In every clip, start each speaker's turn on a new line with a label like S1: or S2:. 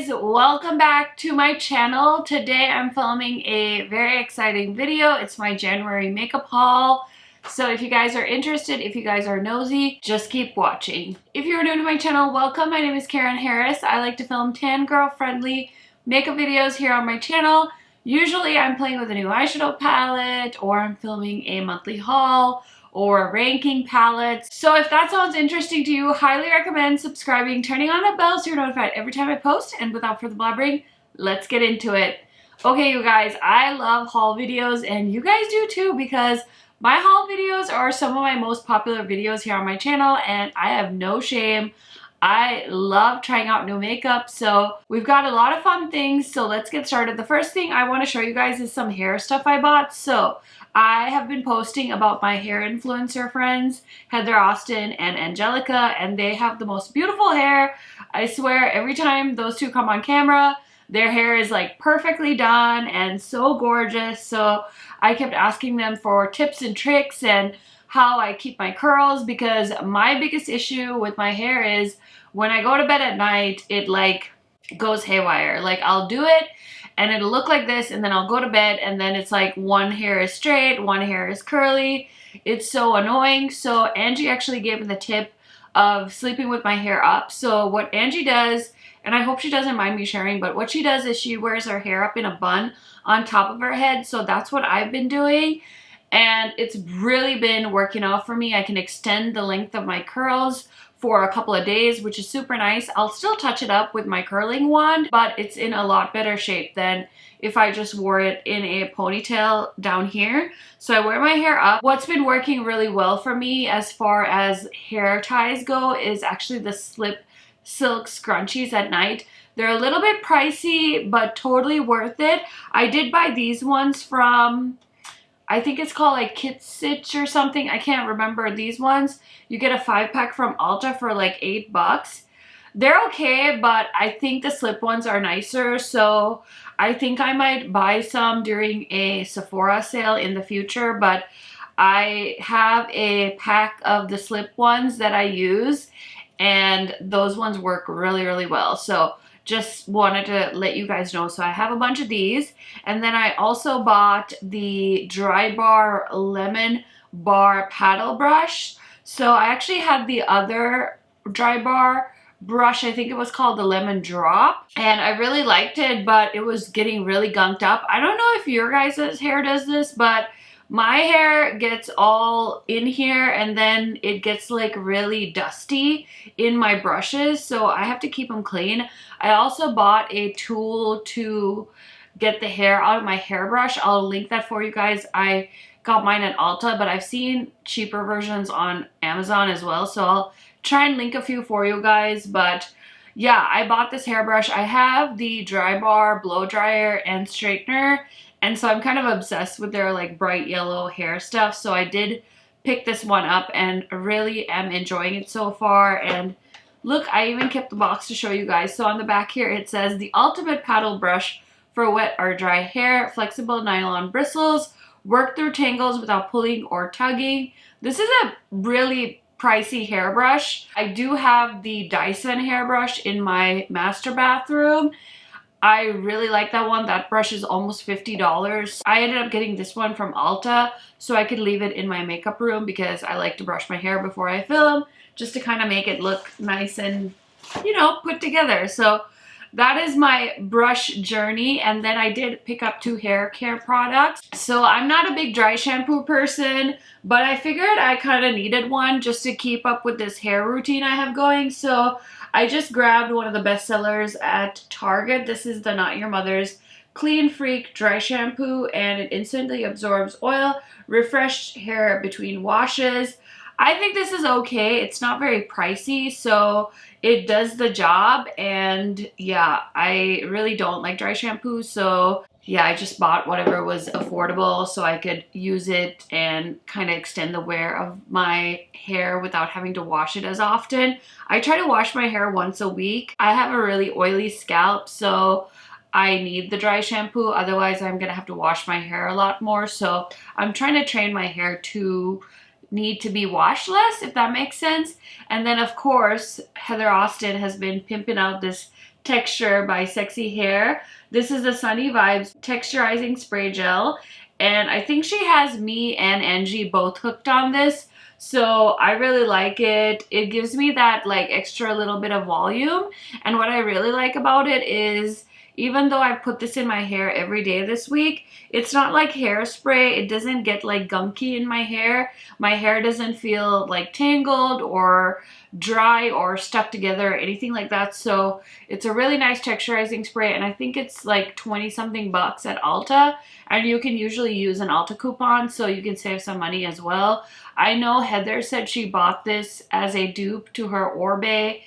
S1: guys, welcome back to my channel. Today I'm filming a very exciting video. It's my January makeup haul. So if you guys are interested, if you guys are nosy, just keep watching. If you're new to my channel, welcome. My name is KARENHARRIS. I like to film tan girl friendly makeup videos here on my channel. Usually I'm playing with a new eyeshadow palette, or I'm filming a monthly haul, or ranking palettes. So if that sounds interesting to you, highly recommend subscribing, turning on the bell so you're notified every time I post. And without further blabbering, let's get into it. Okay, you guys, I love haul videos, and you guys do too, because my haul videos are some of my most popular videos here on my channel, and I have no shame. I love trying out new makeup, so we've got a lot of fun things, so let's get started. The first thing I want to show you guys is some hair stuff I bought. So I have been posting about my hair influencer friends, Heather Austin and Angelica, and they have the most beautiful hair. I swear every time those two come on camera, their hair is like perfectly done and so gorgeous. So I kept asking them for tips and tricks and how I keep my curls, because my biggest issue with my hair is when I go to bed at night, it like goes haywire. Like I'll do it and it'll look like this, and then I'll go to bed and then it's like one hair is straight, one hair is curly. It's so annoying. So Angie actually gave me the tip of sleeping with my hair up. So what Angie does, and I hope she doesn't mind me sharing, but what she does is she wears her hair up in a bun on top of her head. So that's what I've been doing, and it's really been working out for me. I can extend the length of my curls for a couple of days, which is super nice. I'll still touch it up with my curling wand, but it's in a lot better shape than if I just wore it in a ponytail down here. So I wear my hair up. What's been working really well for me as far as hair ties go is actually the Slip Silk scrunchies at night. They're a little bit pricey, but totally worth it. I did buy these ones from, I think it's called like Kitsich or something. I can't remember. These ones, you get a 5-pack from Ulta for like $8. They're okay, but I think the slip ones are nicer. So I think I might buy some during a Sephora sale in the future. But I have a pack of the slip ones that I use, and those ones work really, really well. So just wanted to let you guys know. So I have a bunch of these, and then I also bought the Dry Bar Lemon Bar paddle brush. So I actually had the other Dry Bar brush, I think it was called the Lemon Drop, and I really liked it, but it was getting really gunked up. I don't know if your guys' hair does this, but my hair gets all in here and then it gets like really dusty in my brushes, so I have to keep them clean. I also bought a tool to get the hair out of my hairbrush. I'll link that for you guys. I got mine at Ulta, but I've seen cheaper versions on Amazon as well, so I'll try and link a few for you guys. But yeah, I bought this hairbrush. I have the Dry Bar blow dryer and straightener, and so I'm kind of obsessed with their like bright yellow hair stuff. So I did pick this one up and really am enjoying it so far. And look, I even kept the box to show you guys. So on the back here it says the ultimate paddle brush for wet or dry hair, flexible nylon bristles, work through tangles without pulling or tugging. This is a really pricey hairbrush. I do have the Dyson hairbrush in my master bathroom. I really like that one. That brush is almost $50. I ended up getting this one from Ulta so I could leave it in my makeup room, because I like to brush my hair before I film, just to kind of make it look nice and, you know, put together. So that is my brush journey. And then I did pick up 2 hair care products. So I'm not a big dry shampoo person, but I figured I kind of needed one just to keep up with this hair routine I have going. So I just grabbed one of the best sellers at Target. This is the Not Your Mother's Clean Freak Dry Shampoo, and it instantly absorbs oil, refreshed hair between washes. I think this is okay. It's not very pricey, so it does the job. And yeah, I really don't like dry shampoo, so yeah, I just bought whatever was affordable so I could use it and kind of extend the wear of my hair without having to wash it as often. I try to wash my hair once a week. I have a really oily scalp, so I need the dry shampoo. Otherwise, I'm gonna have to wash my hair a lot more. So I'm trying to train my hair to need to be washed less, if that makes sense. And then of course, Heather Austin has been pimping out this Texture by Sexy Hair. This is the Sunny Vibes Texturizing Spray Gel. And I think she has me and Angie both hooked on this. So I really like it. It gives me that like extra little bit of volume. And what I really like about it is, even though I put this in my hair every day this week, it's not like hairspray. It doesn't get like gunky in my hair. My hair doesn't feel like tangled or dry or stuck together or anything like that. So it's a really nice texturizing spray, and I think it's like 20 something bucks at Ulta, and you can usually use an Ulta coupon so you can save some money as well. I know Heather said she bought this as a dupe to her Orbe.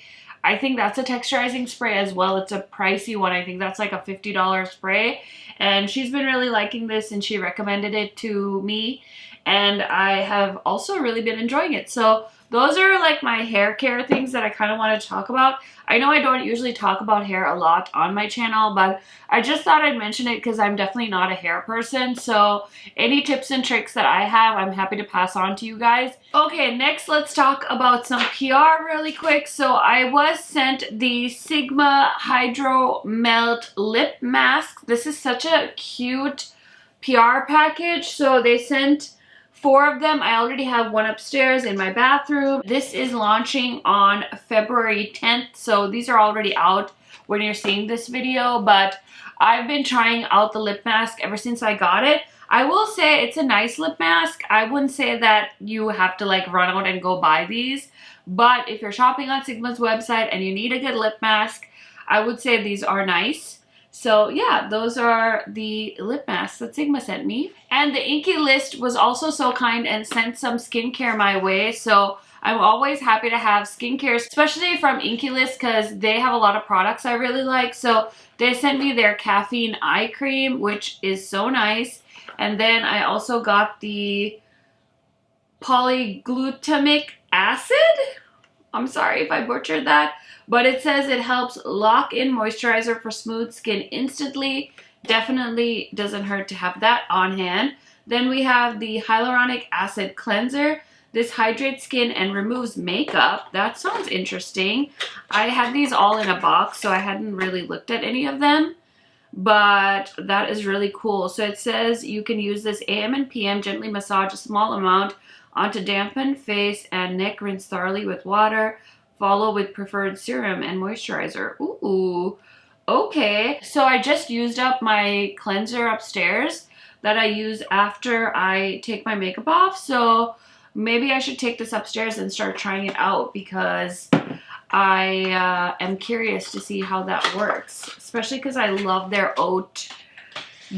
S1: I think that's a texturizing spray as well. It's a pricey one. I think that's like a $50 spray. And she's been really liking this, and she recommended it to me. And I have also really been enjoying it. So those are like my hair care things that I kind of want to talk about. I know I don't usually talk about hair a lot on my channel, but I just thought I'd mention it because I'm definitely not a hair person. So any tips and tricks that I have, I'm happy to pass on to you guys. Okay, next let's talk about some PR really quick. So I was sent the Sigma Hydro Melt Lip Mask. This is such a cute PR package. So they sent 4 of them. I already have one upstairs in my bathroom. This is launching on February 10th. So these are already out when you're seeing this video, but I've been trying out the lip mask ever since I got it. I will say it's a nice lip mask. I wouldn't say that you have to like run out and go buy these, but if you're shopping on Sigma's website and you need a good lip mask, I would say these are nice. So yeah, those are the lip masks that Sigma sent me. And the Inky List was also so kind and sent some skincare my way. So I'm always happy to have skincare, especially from Inky List, because they have a lot of products I really like. So they sent me their caffeine eye cream, which is so nice. And then I also got the polyglutamic acid. I'm sorry if I butchered that, but it says it helps lock in moisturizer for smooth skin instantly. Definitely doesn't hurt to have that on hand. Then we have the hyaluronic acid cleanser. This hydrates skin and removes makeup. That sounds interesting. I had these all in a box, so I hadn't really looked at any of them, but that is really cool. So it says you can use this AM and PM, gently massage a small amount onto dampened face and neck, rinse thoroughly with water, follow with preferred serum and moisturizer. Ooh, okay. So I just used up my cleanser upstairs that I use after I take my makeup off. So maybe I should take this upstairs and start trying it out, because I am curious to see how that works, especially because I love their oat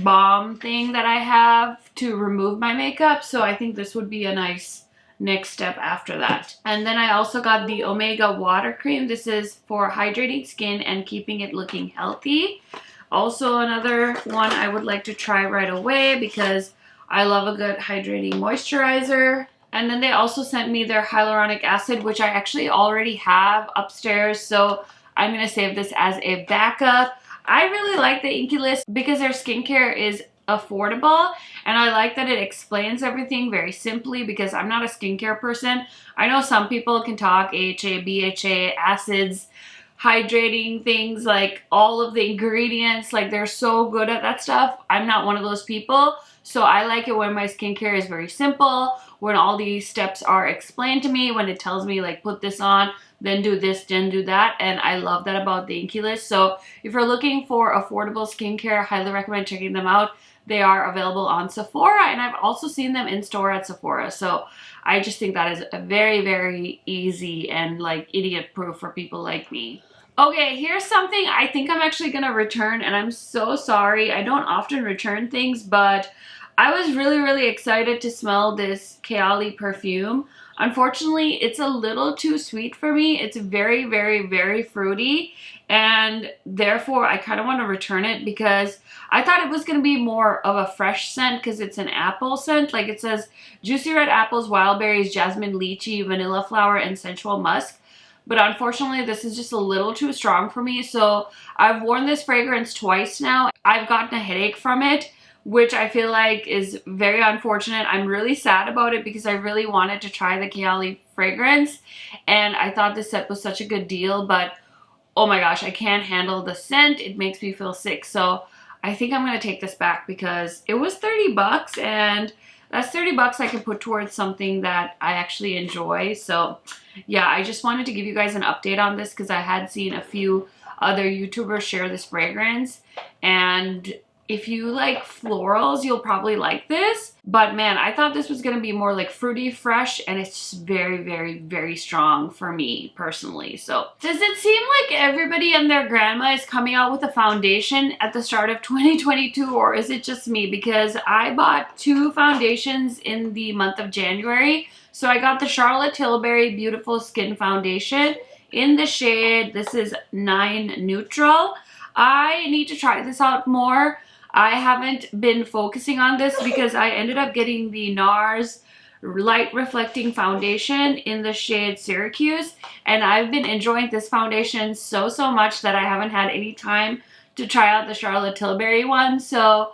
S1: balm thing that I have to remove my makeup. So I think this would be a nice next step after that. And then I also got the Omega water cream. This is for hydrating skin and keeping it looking healthy. Also another one I would like to try right away because I love a good hydrating moisturizer. And then they also sent me their hyaluronic acid, which I actually already have upstairs. So I'm going to save this as a backup. I really like the Inky List because their skincare is affordable, and I like that it explains everything very simply because I'm not a skincare person. I know some people can talk AHA, BHA, acids, hydrating things, like all of the ingredients, like they're so good at that stuff. I'm not one of those people. So I like it when my skincare is very simple, when all these steps are explained to me, when it tells me like put this on, then do this, then do that. And I love that about the Inky List. So if you're looking for affordable skincare, I highly recommend checking them out. They are available on Sephora, and I've also seen them in store at Sephora. So I just think that is a very, very easy and like idiot proof for people like me. Okay, here's something I think I'm actually gonna return, and I'm so sorry. I don't often return things, but I was really, really excited to smell this Kayali perfume. Unfortunately, it's a little too sweet for me. It's very, very, very fruity, and therefore I kind of want to return it because I thought it was going to be more of a fresh scent because it's an apple scent. Like it says juicy red apples, wild berries, jasmine, lychee, vanilla flower, and sensual musk. But unfortunately, this is just a little too strong for me. So I've worn this fragrance twice now. I've gotten a headache from it, which I feel like is very unfortunate. I'm really sad about it because I really wanted to try the Kayali fragrance, and I thought this set was such a good deal, but oh my gosh, I can't handle the scent. It makes me feel sick. So I think I'm going to take this back because it was 30 bucks and that's 30 bucks I can put towards something that I actually enjoy. So yeah, I just wanted to give you guys an update on this because I had seen a few other YouTubers share this fragrance, and if you like florals, you'll probably like this. But man, I thought this was going to be more like fruity fresh, and it's just very, very, very strong for me personally. So does it seem like everybody and their grandma is coming out with a foundation at the start of 2022, or is it just me? Because I bought 2 foundations in the month of January. So I got the Charlotte Tilbury Beautiful Skin Foundation in the shade, this is 9 Neutral. I need to try this out more. I haven't been focusing on this because I ended up getting the NARS Light Reflecting Foundation in the shade Syracuse, and I've been enjoying this foundation so much that I haven't had any time to try out the Charlotte Tilbury one. So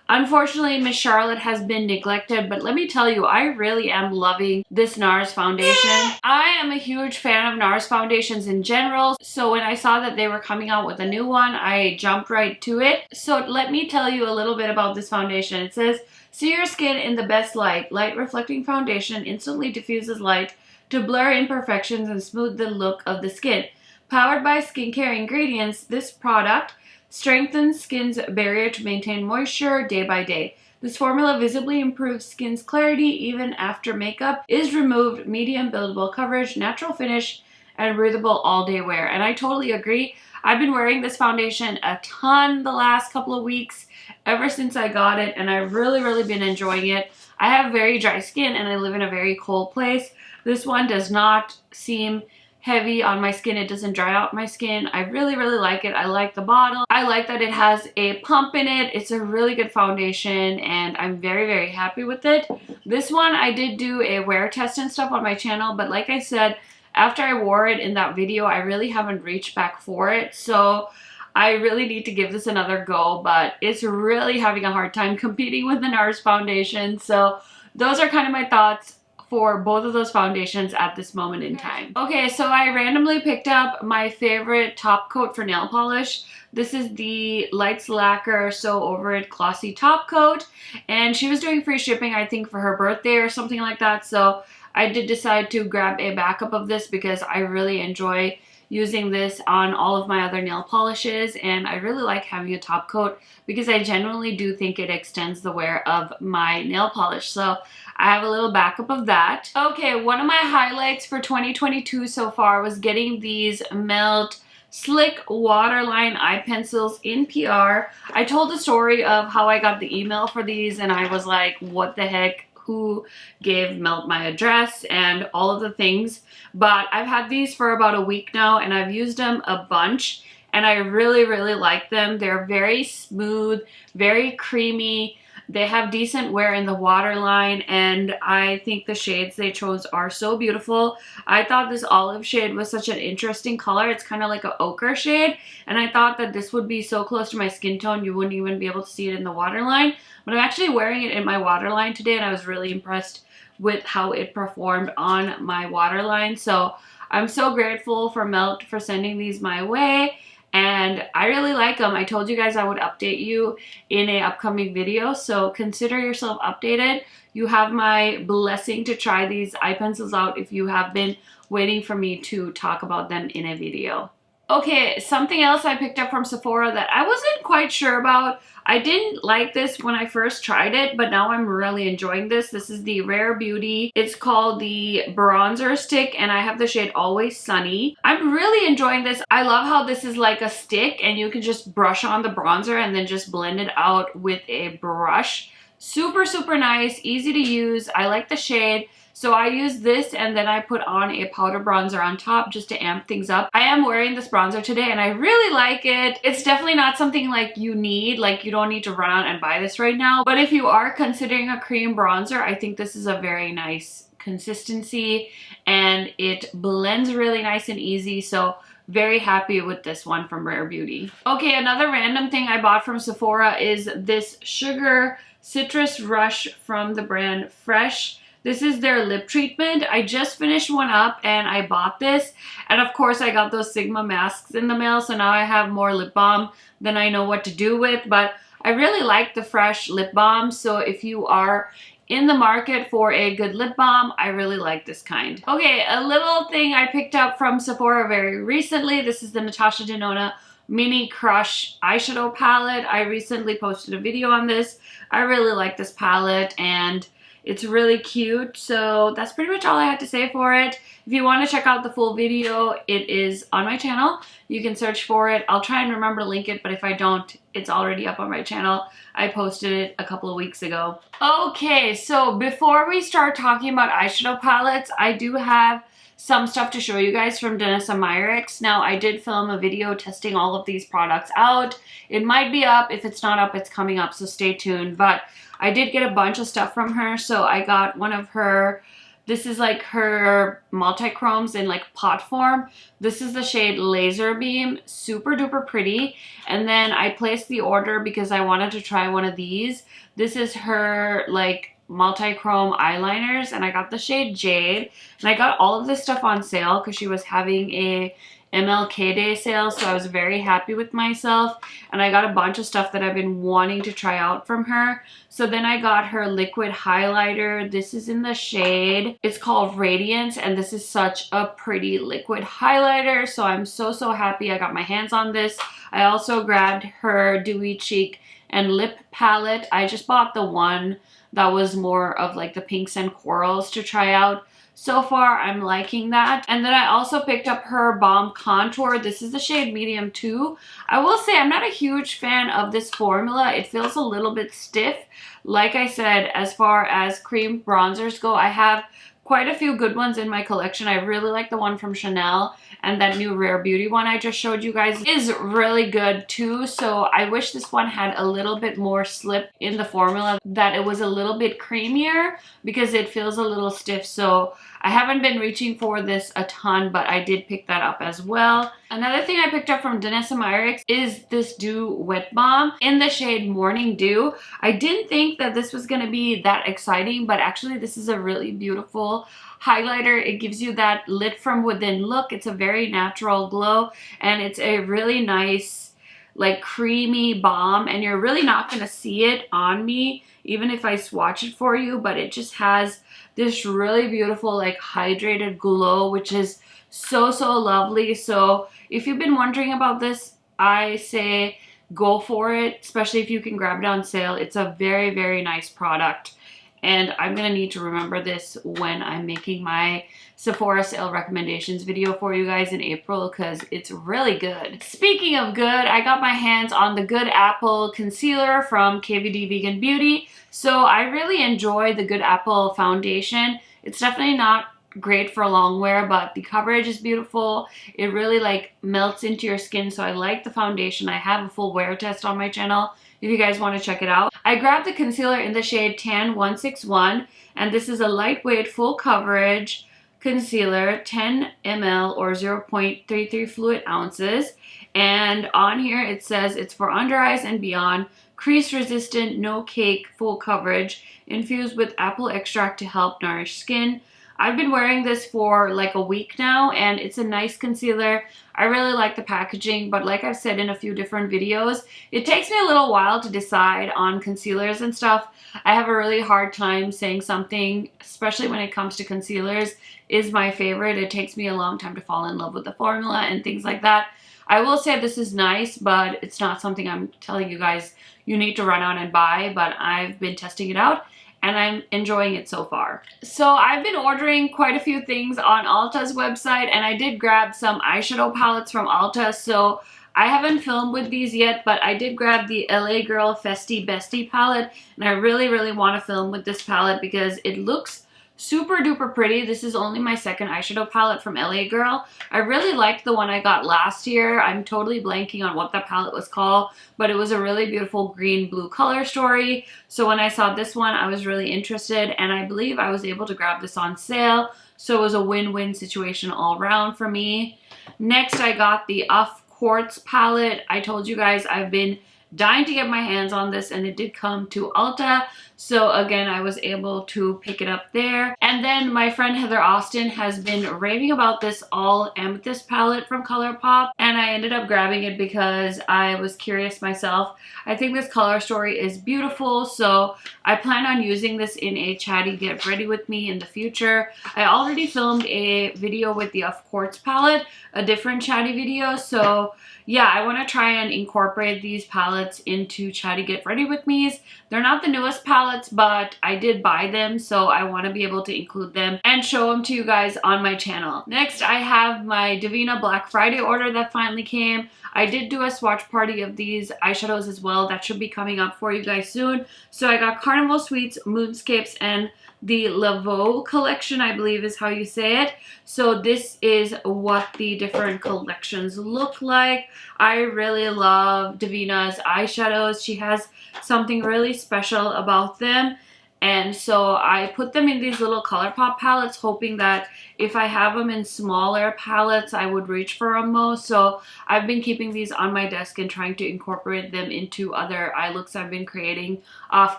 S1: unfortunately, Miss Charlotte has been neglected, but let me tell you, I really am loving this NARS foundation. I am a huge fan of NARS foundations in general, so when I saw that they were coming out with a new one, I jumped right to it. So let me tell you a little bit about this foundation. It says, see your skin in the best light. Light reflecting foundation instantly diffuses light to blur imperfections and smooth the look of the skin. Powered by skincare ingredients, this product strengthens skin's barrier to maintain moisture day by day. This formula visibly improves skin's clarity even after makeup is removed, medium buildable coverage, natural finish, and breathable all-day wear. And I totally agree. I've been wearing this foundation a ton the last couple of weeks, ever since I got it, and I've really been enjoying it. I have very dry skin and I live in a very cold place. This one does not seem heavy on my skin. It doesn't dry out my skin. I really like it. I like the bottle. I like that it has a pump in it. It's a really good foundation and I'm very happy with it. This one I did do a wear test and stuff on my channel, but like I said, after I wore it in that video, I really haven't reached back for it. So I really need to give this another go, but it's really having a hard time competing with the NARS foundation. So those are kind of my thoughts for both of those foundations at this moment in time. Okay, so I randomly picked up my favorite top coat for nail polish. This is the Lights Lacquer So Over It Glossy Top Coat, and she was doing free shipping, I think, for her birthday or something like that. So I did decide to grab a backup of this because I really enjoy using this on all of my other nail polishes, and I really like having a top coat because I genuinely do think it extends the wear of my nail polish. So I have a little backup of that. Okay, one of my highlights for 2022 so far was getting these Melt Slick Waterline eye pencils in PR. I told the story of how I got the email for these and I was like, what the heck? Who gave Melt my address and all of the things? But I've had these for about a week now and I've used them a bunch and I really like them. They're very smooth, very creamy. They have decent wear in the waterline, and I think the shades they chose are so beautiful. I thought this olive shade was such an interesting color. It's kind of like an ochre shade, and I thought that this would be so close to my skin tone you wouldn't even be able to see it in the waterline. But I'm actually wearing it in my waterline today, and I was really impressed with how it performed on my waterline. So I'm so grateful for Melt for sending these my way. And I really like them. I told you guys I would update you in an upcoming video, so consider yourself updated. You have my blessing to try these eye pencils out if you have been waiting for me to talk about them in a video. Okay, something else I picked up from Sephora that I wasn't quite sure about. I didn't like this when I first tried it, but now I'm really enjoying this. This is the Rare Beauty. It's called the Bronzer Stick, and I have the shade Always Sunny. I'm really enjoying this. I love how this is like a stick, and you can just brush on the bronzer and then just blend it out with a brush. Super nice, easy to use. I like the shade. So I use this and then I put on a powder bronzer on top just to amp things up. I am wearing this bronzer today and I really like it. It's definitely not something like you need, like you don't need to run out and buy this right now. But if you are considering a cream bronzer, I think this is a very nice consistency and it blends really nice and easy. So very happy with this one from Rare Beauty. Okay, another random thing I bought from Sephora is this Sugar Citrus Rush from the brand Fresh. This is their lip treatment. I just finished one up and I bought this. And of course I got those Sigma masks in the mail, so now I have more lip balm than I know what to do with. But I really like the Fresh lip balm, so if you are in the market for a good lip balm, I really like this kind. Okay, a little thing I picked up from Sephora very recently. This is the Natasha Denona Mini Crush eyeshadow palette. I recently posted a video on this. I really like this palette and it's really cute. So that's pretty much all I had to say for it. If you want to check out the full video, it is on my channel. You can search for it. I'll try and remember to link it, but if I don't, it's already up on my channel. I posted it a couple of weeks ago. Okay, so before we start talking about eyeshadow palettes, I do have some stuff to show you guys from Danessa Myricks. Now, I did film a video testing all of these products out. It might be up. If it's not up, it's coming up, so stay tuned. But I did get a bunch of stuff from her. So I got one of her, this is like her multi-chromes in like pot form. This is the shade Laser Beam, super duper pretty. And then I placed the order because I wanted to try one of these. This is her like multi-chrome eyeliners and I got the shade Jade, and I got all of this stuff on sale because she was having a MLK Day sale, so I was very happy with myself, and I got a bunch of stuff that I've been wanting to try out from her. So then I got her liquid highlighter. This is in the shade, it's called Radiance, and this is such a pretty liquid highlighter, so I'm so happy I got my hands on this. I also grabbed her Dewy Cheek and Lip palette. I just bought the one that was more of like the pinks and corals to try out. So far, I'm liking that. And then I also picked up her Balm Contour. This is the shade Medium 2. I will say I'm not a huge fan of this formula. It feels a little bit stiff. Like I said, as far as cream bronzers go, I have quite a few good ones in my collection. I really like the one from Chanel, and that new Rare Beauty one I just showed you guys is really good too. So I wish this one had a little bit more slip in the formula, that it was a little bit creamier, because it feels a little stiff. So I haven't been reaching for this a ton, but I did pick that up as well. Another thing I picked up from Danessa Myricks is this Dew Wet Balm in the shade Morning Dew. I didn't think that this was going to be that exciting, but actually this is a really beautiful highlighter. It gives you that lit from within look. It's a very natural glow, and it's a really nice like creamy balm, and you're really not going to see it on me even if I swatch it for you, but it just has this really beautiful like hydrated glow, which is so lovely. So if you've been wondering about this, I say go for it, especially if you can grab it on sale. It's a very nice product, and I'm gonna need to remember this when I'm making my Sephora sale recommendations video for you guys in April, because it's really good. Speaking of good, I got my hands on the Good Apple concealer from KVD Vegan Beauty. So I really enjoy the Good Apple foundation. It's definitely not great for long wear, but the coverage is beautiful. It really like melts into your skin, so I like the foundation. I have a full wear test on my channel if you guys want to check it out. I grabbed the concealer in the shade Tan 161, and this is a lightweight full coverage concealer, 10 ml or 0.33 fluid ounces. And on here it says it's for under eyes and beyond, crease resistant, no cake, full coverage, infused with apple extract to help nourish skin. I've been wearing this for like a week now, and it's a nice concealer. I really like the packaging, but like I've said in a few different videos, it takes me a little while to decide on concealers and stuff. I have a really hard time saying something, especially when it comes to concealers, is my favorite. It takes me a long time to fall in love with the formula and things like that. I will say this is nice, but it's not something I'm telling you guys you need to run out and buy, but I've been testing it out and I'm enjoying it so far. So I've been ordering quite a few things on Ulta's website, and I did grab some eyeshadow palettes from Ulta. So I haven't filmed with these yet, but I did grab the LA Girl Festy Bestie palette, and I really want to film with this palette because it looks super duper pretty. This is only my second eyeshadow palette from LA Girl. I really liked the one I got last year. I'm totally blanking on what that palette was called, but it was a really beautiful green blue color story. So when I saw this one, I was really interested, and I believe I was able to grab this on sale. So it was a win-win situation all around for me. Next, I got the Quartz palette. I told you guys I've been dying to get my hands on this, and it did come to Ulta. So again, I was able to pick it up there. And then my friend Heather Austin has been raving about this all amethyst palette from ColourPop, and I ended up grabbing it because I was curious myself. I think this color story is beautiful, so I plan on using this in a chatty get ready with me in the future. I already filmed a video with the Of Quartz palette, a different chatty video, so yeah, I want to try and incorporate these palettes into chatty get ready with me's. They're not the newest palettes, but I did buy them, so I want to be able to include them and show them to you guys on my channel. Next, I have my Davina Black Friday order that finally came. I did do a swatch party of these eyeshadows as well. That should be coming up for you guys soon. So I got Carnival Sweets, Moonscapes, and the Laveau collection, I believe is how you say it. So this is what the different collections look like. I really love Davina's eyeshadows. She has something really special about them. And so I put them in these little ColourPop palettes, hoping that if I have them in smaller palettes, I would reach for them most. So I've been keeping these on my desk and trying to incorporate them into other eye looks I've been creating off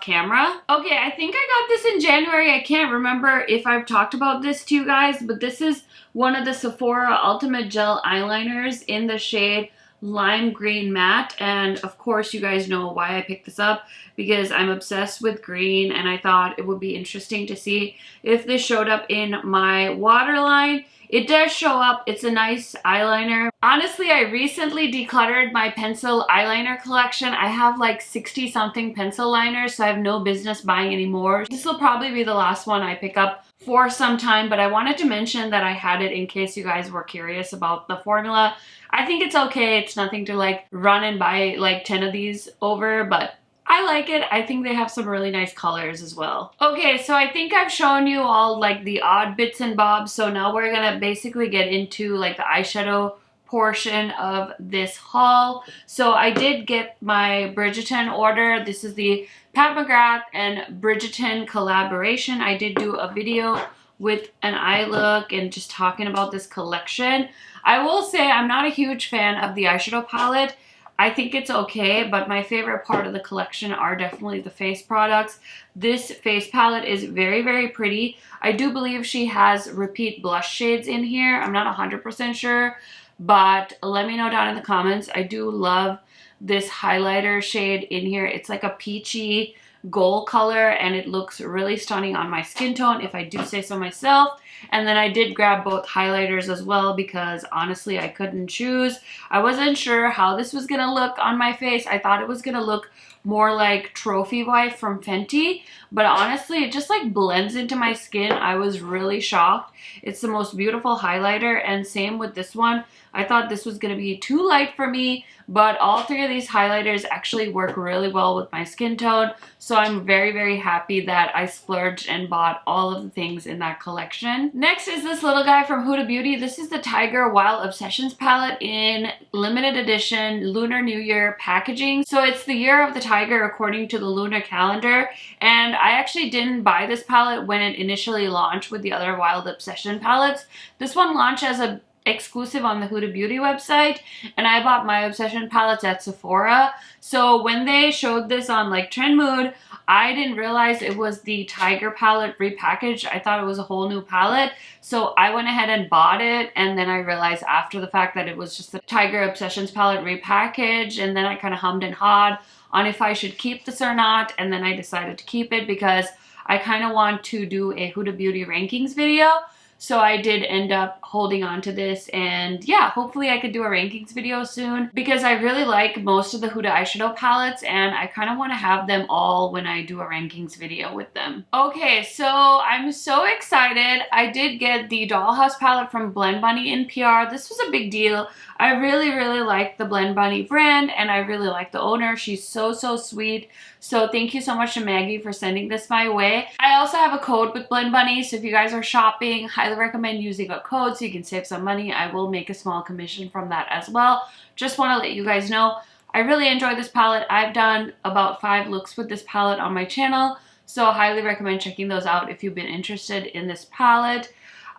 S1: camera. Okay, I think I got this in January. I can't remember if I've talked about this to you guys, but this is one of the Sephora Ultimate Gel Eyeliners in the shade Lime Green Matte. And of course you guys know why I picked this up, because I'm obsessed with green and I thought it would be interesting to see if this showed up in my waterline. It does show up. It's a nice eyeliner. Honestly, I recently decluttered my pencil eyeliner collection. I have like 60 something pencil liners, so I have no business buying anymore. This will probably be the last one I pick up for some time, but I wanted to mention that I had it in case you guys were curious about the formula. I think it's okay. It's nothing to like run and buy like 10 of these over, but I like it. I think they have some really nice colors as well. Okay, so I think I've shown you all like the odd bits and bobs. So now we're gonna basically get into like the eyeshadow portion of this haul. So I did get my Bridgerton order. This is the Pat McGrath and Bridgerton collaboration. I did do a video with an eye look and just talking about this collection. I will say I'm not a huge fan of the eyeshadow palette. I think it's okay, but my favorite part of the collection are definitely the face products. This face palette is very, very pretty. I do believe she has repeat blush shades in here. I'm not 100% sure, but let me know down in the comments. I do love this highlighter shade in here. It's like a peachy gold color and it looks really stunning on my skin tone, if I do say so myself. And then I did grab both highlighters as well because honestly I couldn't choose. I wasn't sure how this was gonna look on my face. I thought it was gonna look more like Trophy Wife from Fenty, but honestly it just like blends into my skin. I was really shocked. It's the most beautiful highlighter, and same with this one. I thought this was gonna be too light for me, but all three of these highlighters actually work really well with my skin tone. So I'm very, very happy that I splurged and bought all of the things in that collection. Next is this little guy from Huda Beauty. This is the Tiger Wild Obsessions palette in limited edition Lunar New Year packaging. So it's the year of the tiger according to the lunar calendar. And I actually didn't buy this palette when it initially launched with the other Wild Obsession palettes. This one launched as a exclusive on the Huda Beauty website, and I bought my Obsession palettes at Sephora. So when they showed this on like Trend Mood, I didn't realize it was the Tiger palette repackaged. I thought it was a whole new palette. So I went ahead and bought it, and then I realized after the fact that it was just the Tiger Obsessions palette repackaged, and then I kind of hummed and hawed on if I should keep this or not, and then I decided to keep it because I kind of want to do a Huda Beauty rankings video. So I did end up holding on to this, and yeah, hopefully I could do a rankings video soon because I really like most of the Huda eyeshadow palettes and I kind of want to have them all when I do a rankings video with them. Okay, so I'm so excited. I did get the Dollhouse palette from Blend Bunny in PR. This was a big deal. I really, really like the Blend Bunny brand and I really like the owner. She's so, so sweet. So thank you so much to Maggie for sending this my way. I also have a code with Blend Bunny, so if you guys are shopping, highly recommend using a code so you can save some money. I will make a small commission from that as well. Just want to let you guys know, I really enjoy this palette. I've done about 5 looks with this palette on my channel, so highly recommend checking those out if you've been interested in this palette.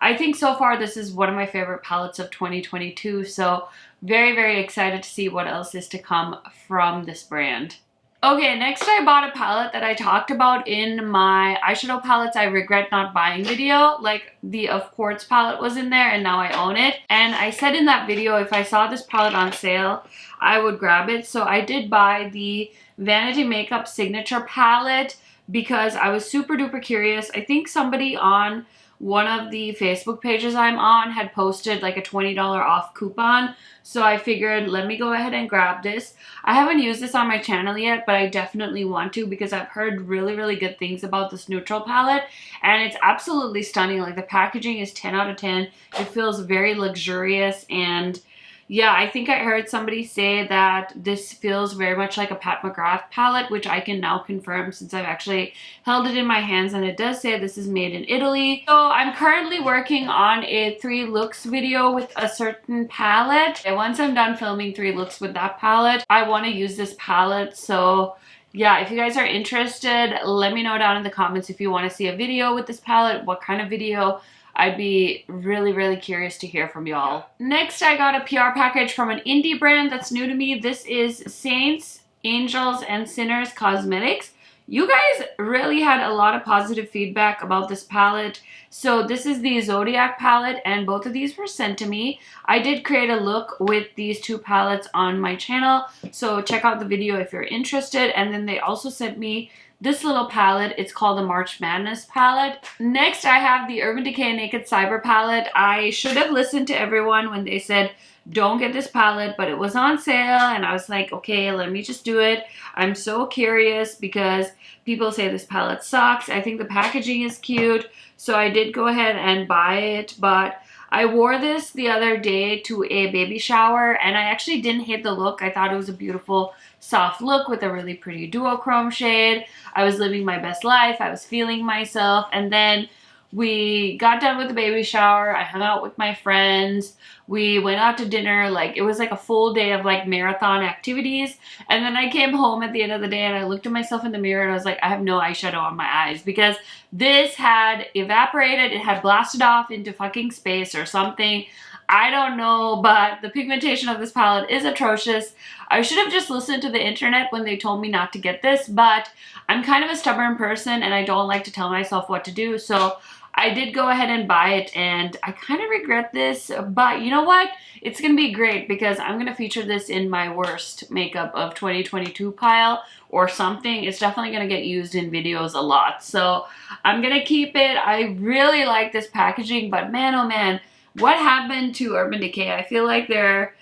S1: I think so far this is one of my favorite palettes of 2022. So very, very excited to see what else is to come from this brand. Okay, next I bought a palette that I talked about in my eyeshadow palettes I regret not buying video. Like the Of Quartz palette was in there and now I own it. And I said in that video if I saw this palette on sale, I would grab it. So I did buy the Vanity Makeup Signature palette because I was super duper curious. I think somebody on one of the Facebook pages I'm on had posted like a $20 off coupon. So I figured, let me go ahead and grab this. I haven't used this on my channel yet, but I definitely want to because I've heard really, really good things about this neutral palette. And it's absolutely stunning. Like the packaging is 10 out of 10. It feels very luxurious, and yeah, I think I heard somebody say that this feels very much like a Pat McGrath palette, which I can now confirm since I've actually held it in my hands, and it does say this is made in Italy. So I'm currently working on a 3 looks video with a certain palette. And once I'm done filming 3 looks with that palette, I want to use this palette. So yeah, if you guys are interested, let me know down in the comments if you want to see a video with this palette, what kind of video. I'd be really, really curious to hear from y'all. Next, I got a PR package from an indie brand that's new to me. This is Saints, Angels, and Sinners Cosmetics. You guys really had a lot of positive feedback about this palette. So this is the Zodiac palette, and both of these were sent to me. I did create a look with these 2 palettes on my channel, so check out the video if you're interested. And then they also sent me this little palette. It's called the March Madness palette. Next, I have the Urban Decay Naked Cyber palette. I should have listened to everyone when they said, don't get this palette, but it was on sale, and I was like, okay, let me just do it. I'm so curious because people say this palette sucks. I think the packaging is cute, so I did go ahead and buy it, but I wore this the other day to a baby shower, and I actually didn't hate the look. I thought it was a beautiful soft look with a really pretty duochrome shade. I was living my best life. I was feeling myself, and then we got done with the baby shower. I hung out with my friends. We went out to dinner. Like, it was like a full day of like marathon activities. And then I came home at the end of the day and I looked at myself in the mirror and I was like, I have no eyeshadow on my eyes because this had evaporated. It had blasted off into fucking space or something. I don't know, but the pigmentation of this palette is atrocious. I should have just listened to the internet when they told me not to get this, but I'm kind of a stubborn person and I don't like to tell myself what to do. So I did go ahead and buy it, and I kind of regret this, but you know what? It's going to be great because I'm going to feature this in my worst makeup of 2022 pile or something. It's definitely going to get used in videos a lot. So I'm going to keep it. I really like this packaging, but man, oh man, what happened to Urban Decay? I feel like they're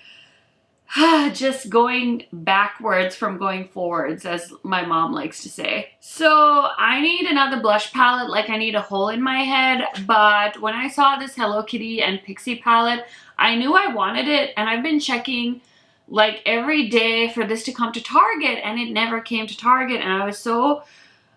S1: just going backwards from going forwards, as my mom likes to say. So I need another blush palette, like I need a hole in my head, but when I saw this Hello Kitty and Pixie palette, I knew I wanted it, and I've been checking like every day for this to come to Target, and it never came to Target, and I was so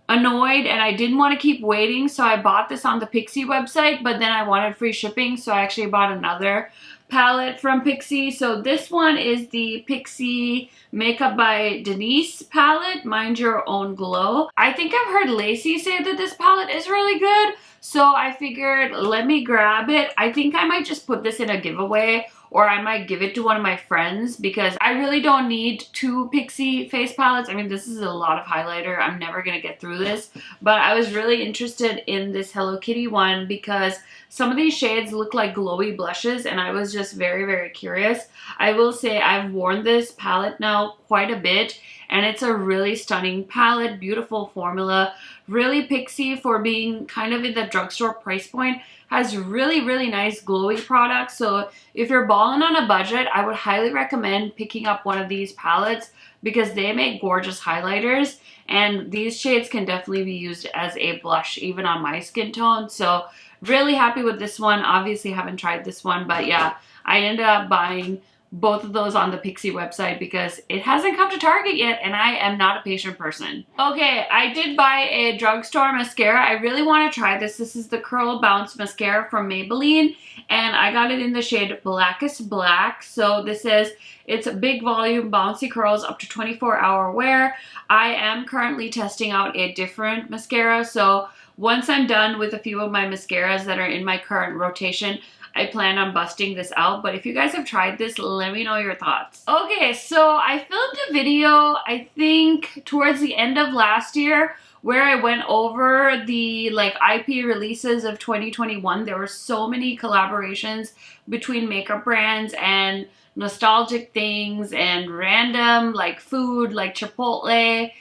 S1: annoyed and I didn't want to keep waiting, so I bought this on the Pixie website, but then I wanted free shipping, so I actually bought another palette from Pixie. So this one is the Pixie Makeup by Denise palette, Mind Your Own Glow. I think I've heard Lacey say that this palette is really good, so I figured let me grab it. I think I might just put this in a giveaway, or I might give it to one of my friends because I really don't need 2 Pixie face palettes. I mean, this is a lot of highlighter. I'm never gonna get through this, but I was really interested in this Hello Kitty one because some of these shades look like glowy blushes, and I was just very, very curious. I will say I've worn this palette now quite a bit, and it's a really stunning palette, beautiful formula, really Pixie for being kind of in the drugstore price point. Has really, really nice glowy products. So if you're balling on a budget, I would highly recommend picking up one of these palettes because they make gorgeous highlighters, and these shades can definitely be used as a blush even on my skin tone. So really happy with this one. Obviously haven't tried this one, but yeah, I ended up buying both of those on the Pixie website because it hasn't come to Target yet, and I am not a patient person. Okay, I did buy a drugstore mascara. I really want to try this. This is the Curl Bounce mascara from Maybelline, and I got it in the shade Blackest Black. So this is, it's a big volume, bouncy curls, up to 24-hour wear. I am currently testing out a different mascara, so once I'm done with a few of my mascaras that are in my current rotation, I plan on busting this out. But if you guys have tried this, let me know your thoughts. Okay, so I filmed a video, I think towards the end of last year, where I went over the like IP releases of 2021. There were so many collaborations between makeup brands and nostalgic things and random like food, like Chipotle,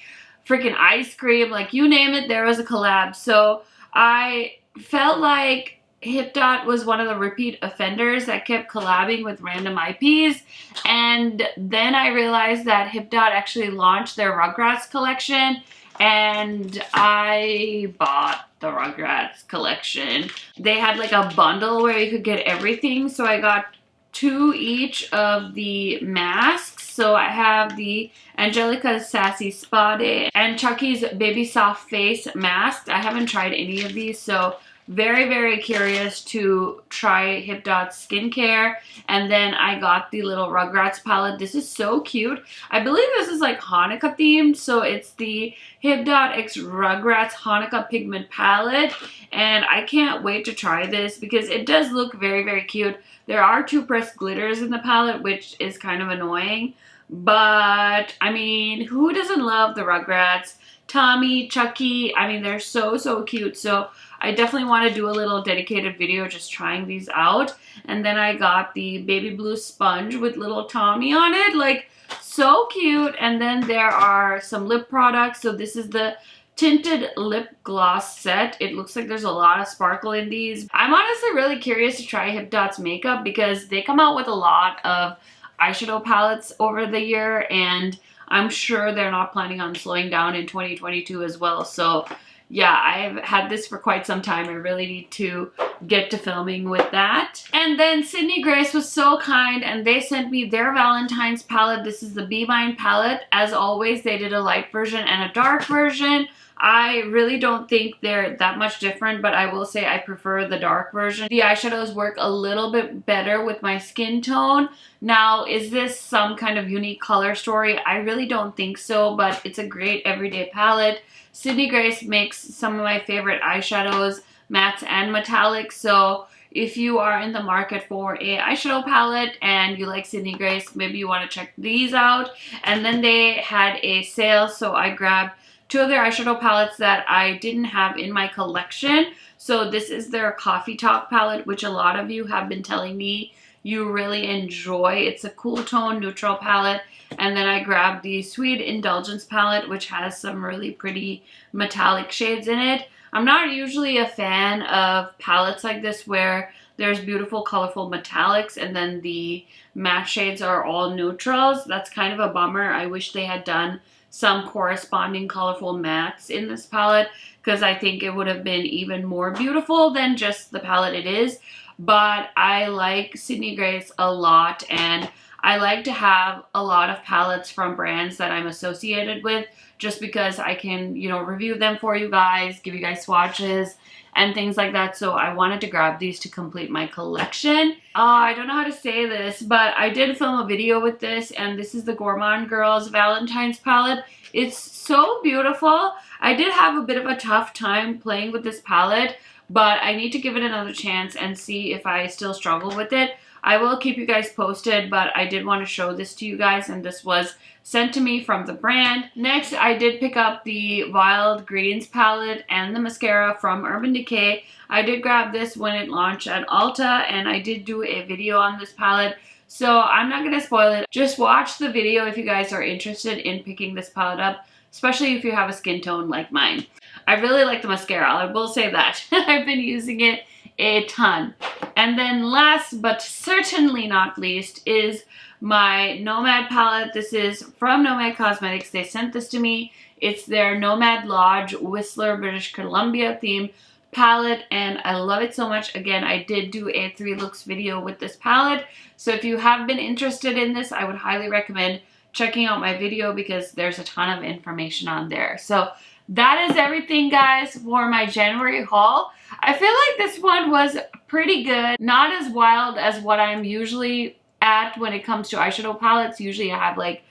S1: freaking ice cream, like you name it, there was a collab. So I felt like HipDot was one of the repeat offenders that kept collabing with random IPs. And then I realized that HipDot actually launched their Rugrats collection, and I bought the Rugrats collection. They had like a bundle where you could get everything. So I got 2 each of the masks. So I have the Angelica's Sassy Spa Day and Chucky's Baby Soft Face mask. I haven't tried any of these, so very, very curious to try HipDot's skincare. And then I got the little Rugrats palette. This is so cute. I believe this is like Hanukkah themed. So it's the HipDot X Rugrats Hanukkah Pigment Palette. And I can't wait to try this because it does look very, very cute. There are 2 pressed glitters in the palette, which is kind of annoying. But, I mean, who doesn't love the Rugrats? Tommy, Chucky, I mean, they're so, so cute. So I definitely want to do a little dedicated video just trying these out. And then I got the baby blue sponge with little Tommy on it. Like, so cute. And then there are some lip products. So this is the tinted lip gloss set. It looks like there's a lot of sparkle in these. I'm honestly really curious to try HipDot's makeup because they come out with a lot of eyeshadow palettes over the year, and I'm sure they're not planning on slowing down in 2022 as well. So yeah, I've had this for quite some time. I really need to get to filming with that. And then Sydney Grace was so kind and they sent me their Valentine's palette. This is the Be Mine palette. As always, they did a light version and a dark version. I really don't think they're that much different, but I will say I prefer the dark version. The eyeshadows work a little bit better with my skin tone. Now, is this some kind of unique color story? I really don't think so, but it's a great everyday palette. Sydney Grace makes some of my favorite eyeshadows, mattes and metallics, so if you are in the market for a eyeshadow palette and you like Sydney Grace, maybe you want to check these out. And then they had a sale, so I grabbed 2 of their eyeshadow palettes that I didn't have in my collection. So this is their Coffee Talk palette, which a lot of you have been telling me you really enjoy. It's a cool tone neutral palette. And then I grabbed the Sweet Indulgence palette, which has some really pretty metallic shades in it. I'm not usually a fan of palettes like this where there's beautiful colorful metallics and then the matte shades are all neutrals. That's kind of a bummer. I wish they had done some corresponding colorful mattes in this palette because I think it would have been even more beautiful than just the palette it is. But I like Sydney Grace a lot, and I like to have a lot of palettes from brands that I'm associated with just because I can, you know, review them for you guys, give you guys swatches and things like that. So I wanted to grab these to complete my collection. I don't know how to say this, but I did film a video with this, and this is the Gourmand Girls Valentine's palette. It's so beautiful. I did have a bit of a tough time playing with this palette, but I need to give it another chance and see if I still struggle with it. I will keep you guys posted, but I did want to show this to you guys, and this was sent to me from the brand. Next, I did pick up the Wild Greens palette and the mascara from Urban Decay. I did grab this when it launched at Ulta, and I did do a video on this palette, so I'm not going to spoil it. Just watch the video if you guys are interested in picking this palette up, especially if you have a skin tone like mine. I really like the mascara, I will say that. I've been using it a ton. And then last but certainly not least is my Nomad palette. This is from Nomad Cosmetics. They sent this to me. It's their Nomad Lodge Whistler, British Columbia theme palette, and I love it so much. Again, I did do a 3 looks video with this palette, so if you have been interested in this, I would highly recommend checking out my video because there's a ton of information on there. So that is everything, guys, for my January haul. I feel like this one was pretty good. Not as wild as what I'm usually at when it comes to eyeshadow palettes. Usually I have like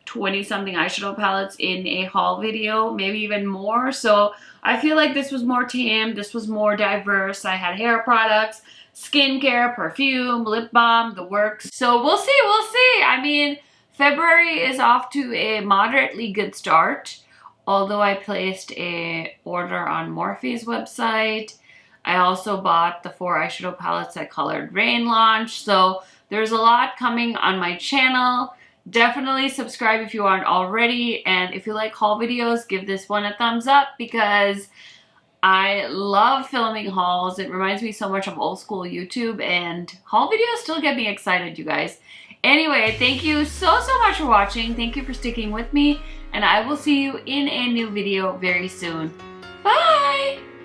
S1: 20 something eyeshadow palettes in a haul video, maybe even more. So I feel like this was more tame, this was more diverse. I had hair products, skincare, perfume, lip balm, the works. So we'll see, we'll see. I mean, February is off to a moderately good start. Although I placed a order on Morphe's website. I also bought the 4 eyeshadow palettes that Colored Rain launched. So there's a lot coming on my channel. Definitely subscribe if you aren't already. And if you like haul videos, give this one a thumbs up because I love filming hauls. It reminds me so much of old school YouTube, and haul videos still get me excited, you guys. Anyway, thank you so much for watching. Thank you for sticking with me, and I will see you in a new video very soon. Bye!